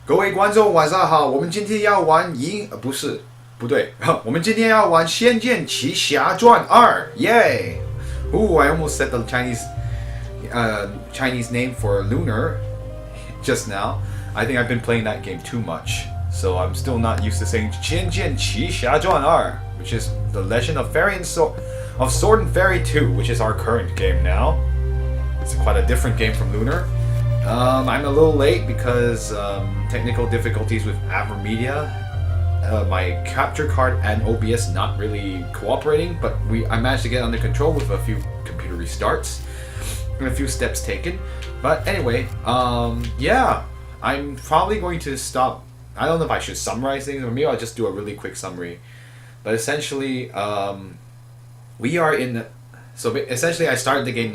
各位观众晚上好，我们今天要玩不是，不对，我们今天要玩《仙剑奇侠传二》耶！Ooh, I almost said the Chinese name for Lunar just now. I think I've been playing that game too much, so I'm still not used to saying 仙剑奇侠传二, which is the Legend of Sword and Fairy 2, which is our current game now. It's quite a different game from Lunar. I'm a little late because technical difficulties with AverMedia. My capture card and OBS not really cooperating, but I managed to get under control with a few computer restarts and a few steps taken. But anyway, yeah, I'm probably going to stop. I don't know if I should summarize things, or maybe I'll just do a really quick summary. But essentially, we are in. So essentially, I started the game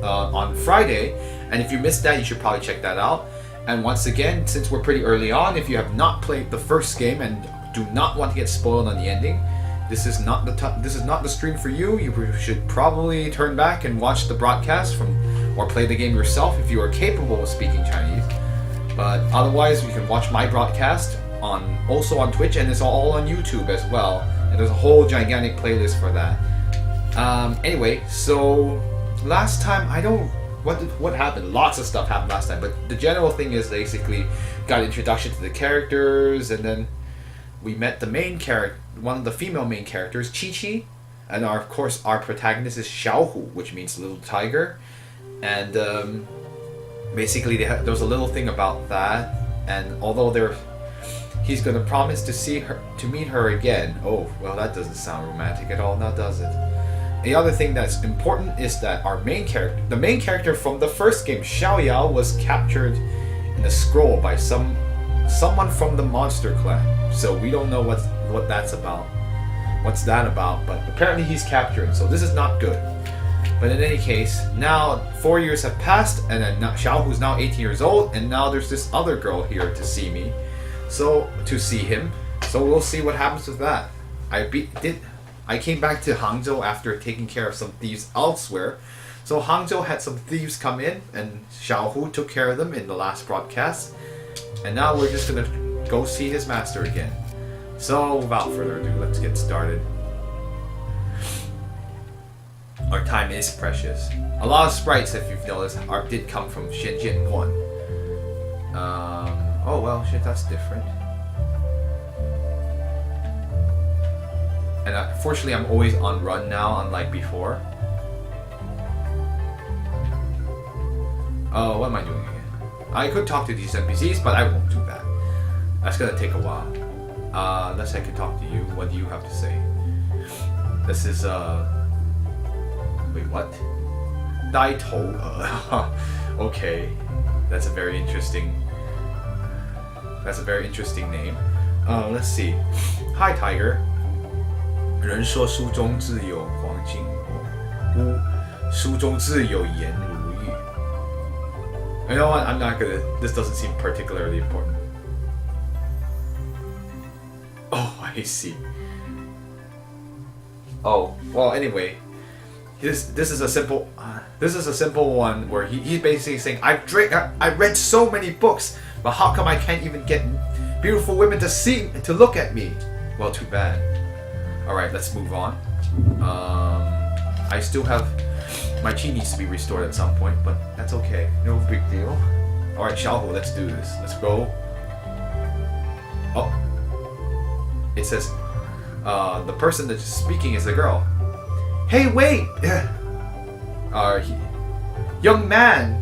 on Friday, and if you missed that, you should probably check that out. And once again, since we're pretty early on, if you have not played the first game and do not want to get spoiled on the ending, this is not the stream for you. You should probably turn back and watch the broadcast or play the game yourself if you are capable of speaking Chinese. But otherwise, you can watch my broadcast also on Twitch, and it's all on YouTube as well. And there's a whole gigantic playlist for that. Anyway, so last time what happened? Lots of stuff happened last time, but the general thing is basically got introduction to the characters, and then we met the main character, one of the female main characters, Chi-Chi, and of course our protagonist is Xiaohu, which means little tiger, and basically there was a little thing about that, and although he's gonna promise to meet her again. Oh, well, that doesn't sound romantic at all, now does it? The other thing that's important is that the main character from the first game, Xiaoyao, was captured in a scroll by someone from the monster clan. So we don't know what that's about. What's that about? But apparently he's captured, so this is not good. But in any case, now 4 years have passed, and then Xiaohu's now 18 years old, and now there's this other girl here to see him. So we'll see what happens with that. I came back to Hangzhou after taking care of some thieves elsewhere. So Hangzhou had some thieves come in, and Xiaohu took care of them in the last broadcast. And now we're just gonna go see his master again. So without further ado, let's get started. Our time is precious. A lot of sprites, if you've noticed, did come from Shenzhen 1. Oh well, shit, that's different. And fortunately, I'm always on run now, unlike before. Oh, what am I doing again? I could talk to these NPCs, but I won't do that. That's gonna take a while. Unless I can talk to you. What do you have to say? This is, wait, what? Dai Tou. Okay. That's a very interesting name. Let's see. Hi, Tiger. 人说书中自有黄金屋，书中自有颜如玉。You know what? This doesn't seem particularly important. Oh, I see. Oh, well. Anyway, this is a simple one where he's basically saying, I read so many books, but how come I can't even get beautiful women to look at me? Well, too bad. Alright, let's move on. I still have... My chi needs to be restored at some point, but that's okay. No big deal. Alright, Xiaohu, let's do this. Let's go. Oh. It says... the person that's speaking is a girl. Hey, wait! Young man!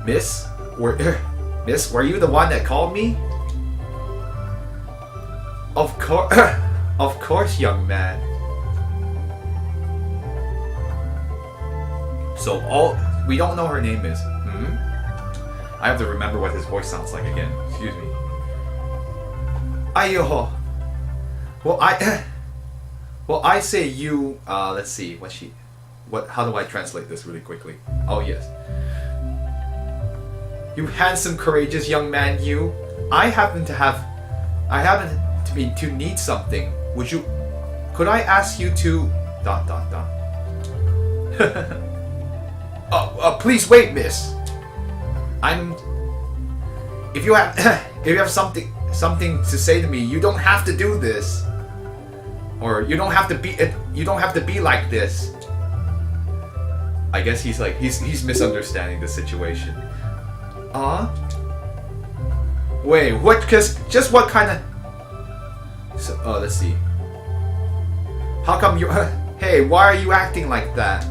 Miss? Miss, were you the one that called me? Of course, young man. So we don't know her name is. I have to remember what his voice sounds like again. Excuse me. Ayo. Well, I say you. Let's see. How do I translate this really quickly? Oh yes. You handsome, courageous young man, you. I happen to need something. Could I ask you to... ... Please wait, miss. If you have if you have something to say to me, you don't have to do this. Or you don't have to be like this. I guess he's misunderstanding the situation. Wait, what? Just what kind of? So, let's see. How come you? Hey, why are you acting like that?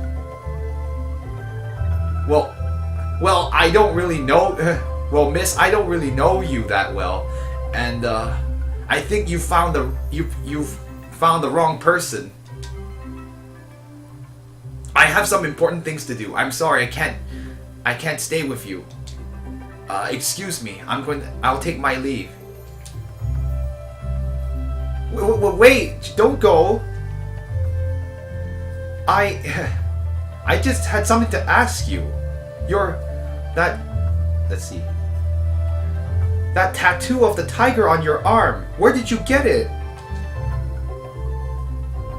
Well, I don't really know. Well, miss, I don't really know you that well, and I think you found you've found the wrong person. I have some important things to do. I'm sorry, I can't stay with you. Excuse me. I'll take my leave. Wait, don't go. I just had something to ask you. Let's see. That tattoo of the tiger on your arm. Where did you get it?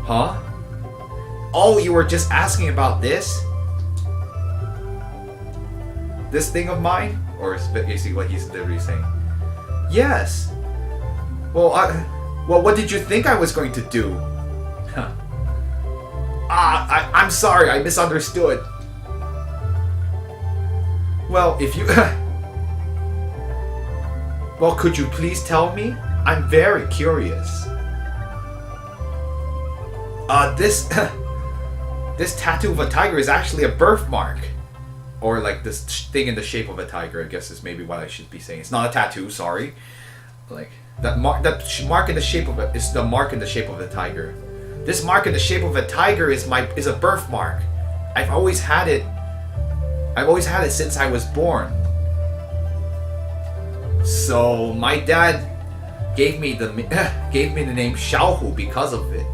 Huh? Oh, you were just asking about this? This thing of mine? Or is basically what he's literally saying. Yes. Well, what did you think I was going to do? Huh. I'm sorry, I misunderstood. Well, if you... Well, could you please tell me? I'm very curious. This... This tattoo of a tiger is actually a birthmark. Or like this thing in the shape of a tiger, I guess is maybe what I should be saying. It's not a tattoo, sorry. Like, that mark in the shape of it is the mark in the shape of a tiger. This mark in the shape of a tiger is a birthmark. I've always had it since I was born. So my dad gave me the name Xiaohu because of it.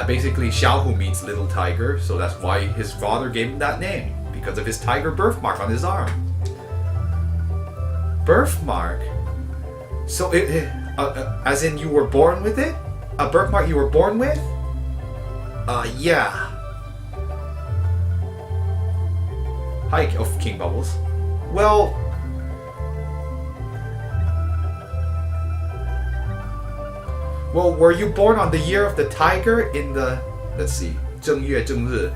Basically, Xiaohu means little tiger, so that's why his father gave him that name, because of his tiger birthmark on his arm. Birthmark? So as in you were born with it? A birthmark you were born with? Yeah. Hi, King Bubbles. Well... Well, were you born on the year of the tiger in the... Let's see. 正月正日.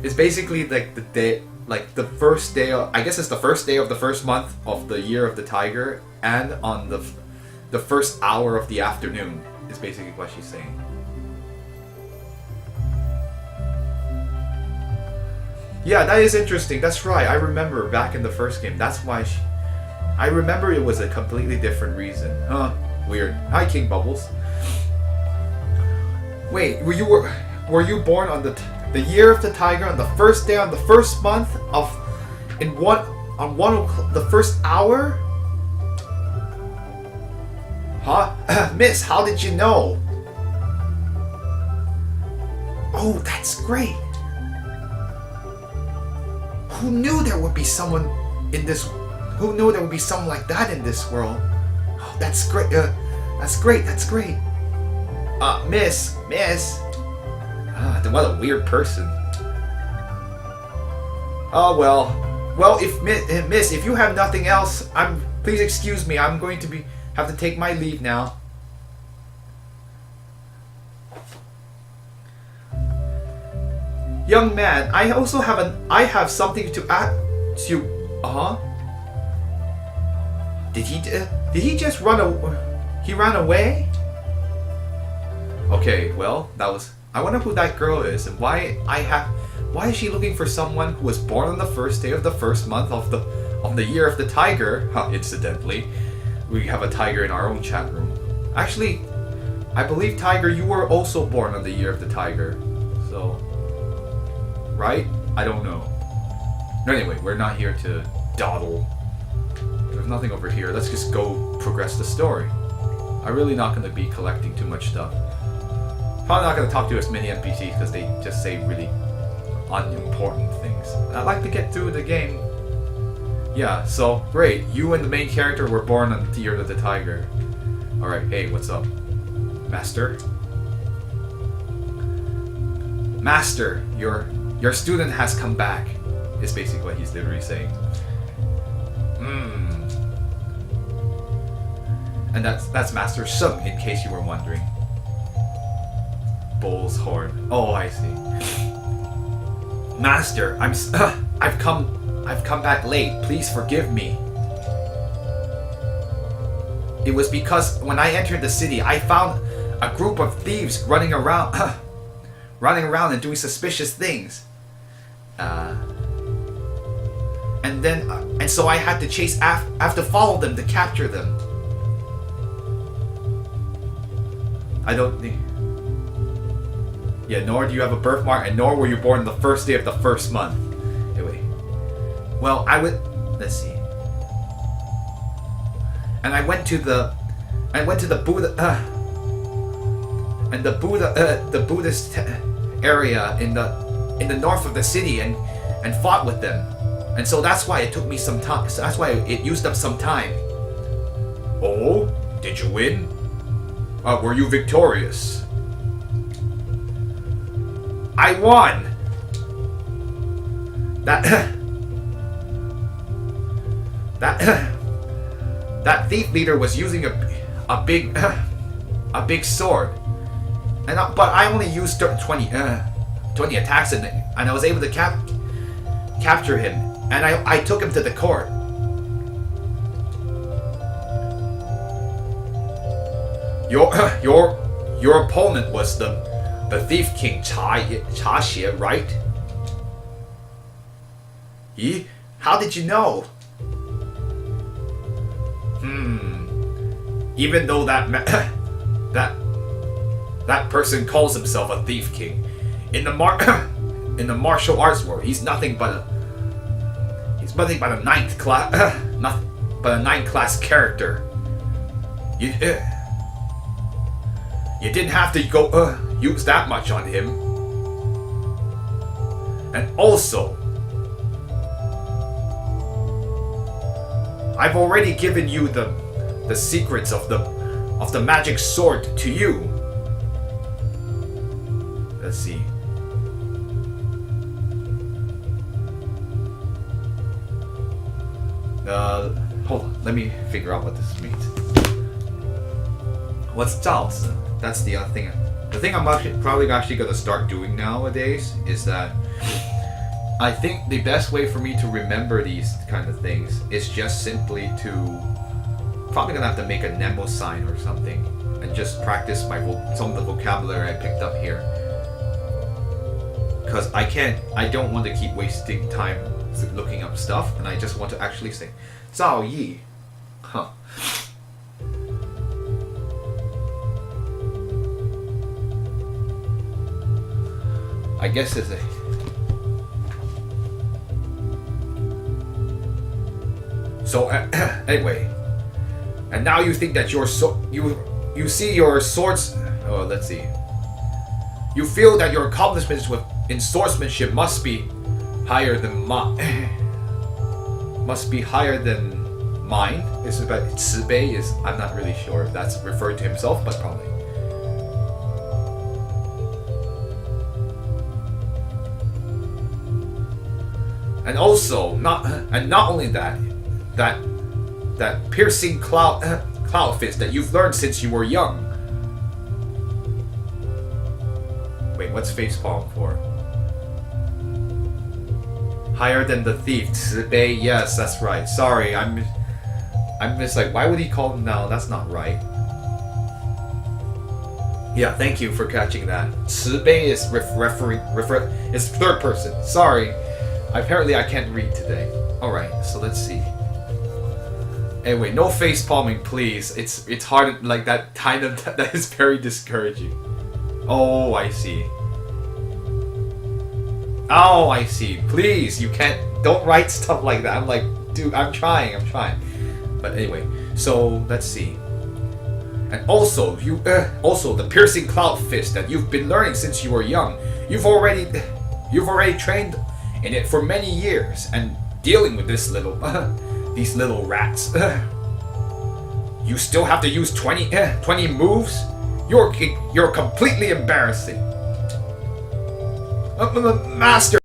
It's basically like the day... Like the first day of... I guess it's the first day of the first month of the year of the tiger. And on the first hour of the afternoon. Is basically what she's saying. Yeah, that is interesting. That's right. I remember back in the first game. That's why I remember it was a completely different reason. Huh. Weird. Hi, King Bubbles. Wait, were you born on the year of the tiger on the first day on the first month of the first hour? Huh? Miss, how did you know? Oh, that's great. Who knew there would be someone like that in this world? Oh, that's great. That's great. Miss. What a weird person. Oh well, if Miss, if you have nothing else, please excuse me. I'm going to have to take my leave now. Young man, I have something to ask you. Did he just run away? He ran away? Okay, well, I wonder who that girl is and why is she looking for someone who was born on the first day of the first month of the year of the tiger? Incidentally, we have a tiger in our own chat room. Actually, I believe Tiger, you were also born on the year of the tiger. So, right? I don't know. Anyway, we're not here to dawdle. There's nothing over here. Let's just go progress the story. I'm really not going to be collecting too much stuff. Probably not going to talk to as many NPCs because they just say really unimportant things. And I'd like to get through the game. Yeah, so great. You and the main character were born on the year of the tiger. Alright, hey, what's up? Master? Master, your Your student has come back. Is basically what he's literally saying. And that's Master Sung, in case you were wondering. Bull's horn. Oh, I see. Master, I've come back late. Please forgive me. It was because when I entered the city, I found a group of thieves running around and doing suspicious things. And so I had to have to follow them to capture them. I don't think. Yeah, nor do you have a birthmark, and nor were you born the first day of the first month. Anyway. Well, let's see. And I went to the Buddha and the Buddhist area in the north of the city and fought with them. And so that's why it took me some time. So that's why it used up some time. Oh, did you win? Were you victorious? I won. That thief leader was using a big sword, but I only used 20 attacks and I was able to capture him, and I took him to the court. Your opponent was the thief king Cha Xie, right? How did you know? Even though that person calls himself a thief king, in the martial arts world, he's nothing but a ninth class character. You didn't have to go use that much on him. And also, I've already given you the secrets of the magic sword to you. Let's see. Hold on. Let me figure out what this means. What's 造字? That's the other thing. The thing I'm probably going to start doing nowadays is that I think the best way for me to remember these kind of things is just simply to probably going to have to make a Nemo sign or something and just practice some of the vocabulary I picked up here. Because I don't want to keep wasting time looking up stuff, and I just want to actually say 造诣. Huh. I guess it's a... So, anyway. And now you think that you see your swords... Oh, let's see. You feel that your accomplishments in swordsmanship must be higher than mine. It's about 慈悲 is... I'm not really sure if that's referred to himself, but probably. And also, not only that piercing cloud fist that you've learned since you were young. Wait, what's facepalm for? Higher than the thief, 慈悲. Yes, that's right. Sorry, I'm just like, why would he call him now? That's not right. Yeah, thank you for catching that. 慈悲 is is third person. Sorry. Apparently I can't read today. Alright, so let's see. Anyway, no face palming, please. It's hard, like that kind of that is very discouraging. Oh, I see. Oh, I see. Please, you don't write stuff like that. I'm like, dude, I'm trying. But anyway, so let's see. And also, the piercing cloud fist that you've been learning since you were young. You've already trained in it for many years and dealing with these little rats. You still have to use 20 moves? You're completely embarrassing. Master